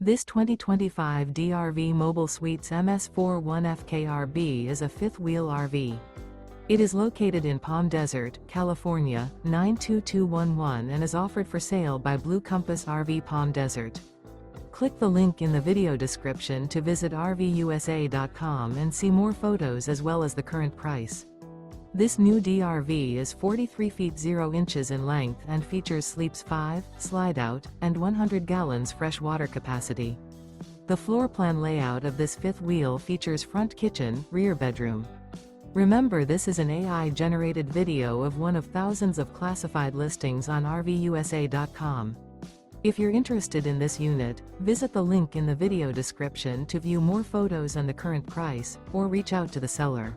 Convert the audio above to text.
This 2025 DRV Mobile Suites MS 41FKRB is a fifth-wheel RV. It is located in Palm Desert, California, 92211 and is offered for sale by Blue Compass RV Palm Desert. Click the link in the video description to visit RVUSA.com and see more photos as well as the current price. This new DRV is 43 feet 0 inches in length and features sleeps 5, slide-out, and 100 gallons fresh water capacity. The floor plan layout of this fifth wheel features front kitchen, rear bedroom. Remember, this is an AI-generated video of one of thousands of classified listings on RVUSA.com. If you're interested in this unit, visit the link in the video description to view more photos and the current price, or reach out to the seller.